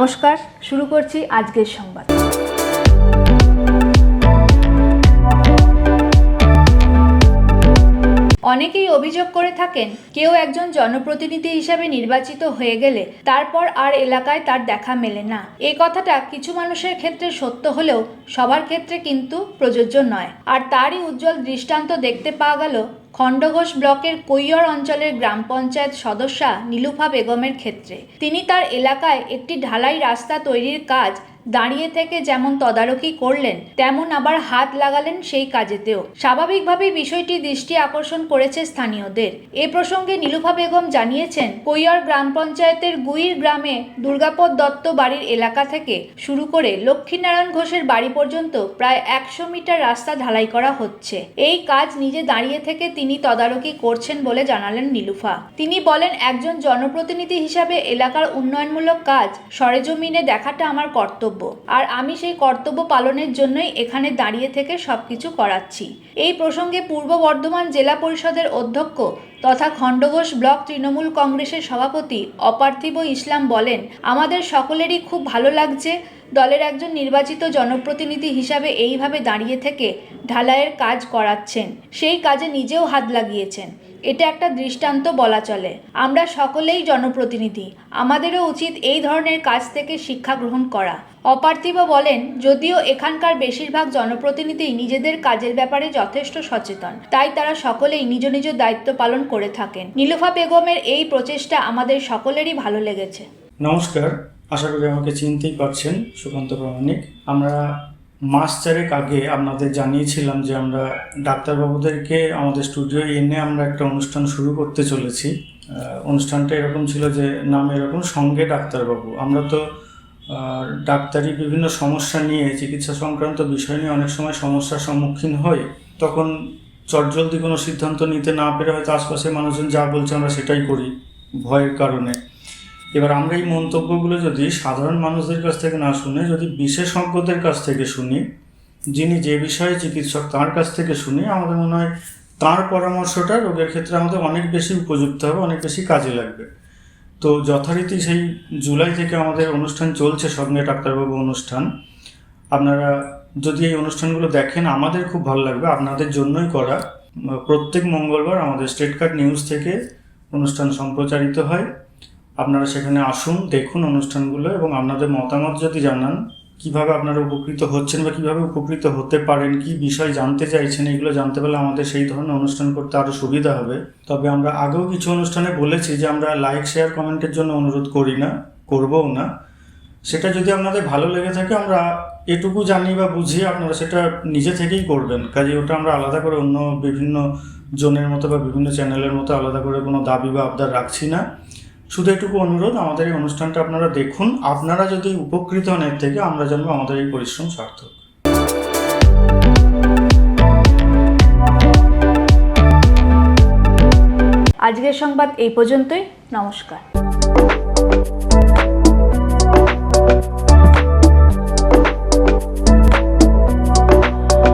নমস্কার, শুরু করছি আজকের সংবাদ। অনেকেই অভিযোগ করে থাকেন, কেউ একজন জনপ্রতিনিধি হিসেবে নির্বাচিত হয়ে গেলে তারপর আর এলাকায় তার দেখা মেলে না। এই কথাটা কিছু মানুষের ক্ষেত্রে সত্য হলেও সবার ক্ষেত্রে কিন্তু প্রযোজ্য নয়। আর তারই উজ্জ্বল দৃষ্টান্ত দেখতে পাওয়া গেল খণ্ডঘোষ ব্লকের কৈয়র অঞ্চলের গ্রাম পঞ্চায়েত সদস্যা নীলুফা বেগমের ক্ষেত্রে। তিনি তার এলাকায় একটি ঢালাই রাস্তা তৈরির কাজ দাঁড়িয়ে থেকে যেমন তদারকি করলেন, তেমন আবার হাত লাগালেন সেই কাজেতেও। স্বাভাবিকভাবেই বিষয়টি দৃষ্টি আকর্ষণ করেছে স্থানীয়দের। এ প্রসঙ্গে নীলুফা বেগম জানিয়েছেন, কৈয়র গ্রাম পঞ্চায়েতের গুইর গ্রামে দুর্গাপদ দত্ত বাড়ির এলাকা থেকে শুরু করে লক্ষ্মীনারায়ণ ঘোষের বাড়ি পর্যন্ত প্রায় 100 মিটার রাস্তা ঢালাই করা হচ্ছে। এই কাজ নিজে দাঁড়িয়ে থেকে তিনি তদারকি করছেন বলে জানালেন নীলুফা। তিনি বলেন, একজন জনপ্রতিনিধি হিসাবে এলাকার উন্নয়নমূলক কাজ সরেজমিনে দেখাটা আমার কর্তব্য, আর আমি সেই কর্তব্য পালনের জন্যই এখানে দাঁড়িয়ে থেকে সবকিছু করাচ্ছি। এই প্রসঙ্গে পূর্ব বর্ধমান জেলা পরিষদের অধ্যক্ষ তথা খণ্ডঘোষ ব্লক তৃণমূল কংগ্রেসের সভাপতি অপার্থিব ইসলাম বলেন, আমাদের সকলেরই খুব ভালো লাগছে দলের একজন নির্বাচিত জনপ্রতিনিধি হিসাবে এইভাবে দাঁড়িয়ে থেকে ঢালাইয়ের কাজ করাচ্ছেন। সেই কাজে নিজেও হাত লাগিয়েছেন। এটা একটা দৃষ্টান্ত বলা চলে। আমরা সকলেই জনপ্রতিনিধি, আমাদেরও উচিত এই ধরনের কাজ থেকে শিক্ষা গ্রহণ করা। অপার্থিব বলেন, যদিও এখানকার বেশিরভাগ জনপ্রতিনিধি নিজেদের কাজের ব্যাপারে যথেষ্ট সচেতন, তাই তারা সকলেই নিজ নিজ দায়িত্ব পালন করে থাকেন। নীলুফা বেগমের এই প্রচেষ্টা আমাদের সকলেরই ভালো লেগেছে। নমস্কার, আশা করি আমাকে চিনতেই পারছেন। সুকান্ত প্রামাণিক। আমরা মাস চারেক আগে আপনাদের জানিয়েছিলাম যে আমরা ডাক্তারবাবুদেরকে আমাদের স্টুডিও এনে আমরা একটা অনুষ্ঠান শুরু করতে চলেছি। অনুষ্ঠানটা এরকম ছিল যে নাম এরকম, সঙ্গে ডাক্তারবাবু। আমরা তো ডাক্তারি বিভিন্ন সমস্যা নিয়ে, চিকিৎসা সংক্রান্ত বিষয় নিয়ে অনেক সময় সমস্যার সম্মুখীন হই। তখন চটজলদি কোনো সিদ্ধান্ত নিতে না পেরে হয়তো আশপাশের মানুষজন যা বলছে আমরা সেটাই করি ভয়ের কারণে। এবার আমরা এই মন্তব্যগুলো যদি সাধারণ মানুষদের কাছ থেকে না শুনে যদি বিশেষজ্ঞদের কাছ থেকে শুনি, যিনি যে বিষয়ে চিকিৎসক তার কাছ থেকে শুনি, আমাদের মনে হয় তার পরামর্শটা রোগের ক্ষেত্রে আমাদের অনেক বেশি উপযুক্ত হবে, অনেক বেশি কাজে লাগবে। তো যথারীতি সেই জুলাই থেকে আমাদের অনুষ্ঠান চলছে, সঙ্গে ডাক্তারবাবু অনুষ্ঠান। আপনারা যদি এই অনুষ্ঠানগুলো দেখেন আমাদের খুব ভালো লাগবে, আপনাদের জন্যই করা। প্রত্যেক মঙ্গলবার আমাদের স্টেট কার্ড নিউজ থেকে অনুষ্ঠান সম্প্রচারিত হয়। আপনারা সেখানে আসুন, দেখুন অনুষ্ঠানগুলো এবং আপনাদের মতামত যদি জানান, কিভাবে আপনারা উপকৃত হচ্ছেন বা কিভাবে উপকৃত হতে পারেন, কি বিষয় জানতে চাইছেন, এগুলো জানতে পারলে আমাদের সেই ধরনের অনুষ্ঠান করতে আরও সুবিধা হবে। তবে আমরা আগেও কিছু অনুষ্ঠানে বলেছি যে আমরা লাইক, শেয়ার, কমেন্টের জন্য অনুরোধ করি না, করবও না। সেটা যদি আপনাদের ভালো লেগে থাকে, আমরা এটুকু জানি বা বুঝি, আপনারা সেটা নিজে থেকেই করবেন। কাজে ওটা আমরা আলাদা করে অন্য বিভিন্ন জনের মতো বা বিভিন্ন চ্যানেলের মতো আলাদা করে কোনো দাবি বা আবদার রাখছি না। শুধু এটুকু অনুরোধ, আমাদের এই অনুষ্ঠানটা আপনারা দেখুন। আপনারা যদি উপকৃত হন এর থেকে, আমরা জানবো আমাদের এই পরিশ্রম সার্থক। আজকের সংবাদ এই পর্যন্তই। নমস্কার।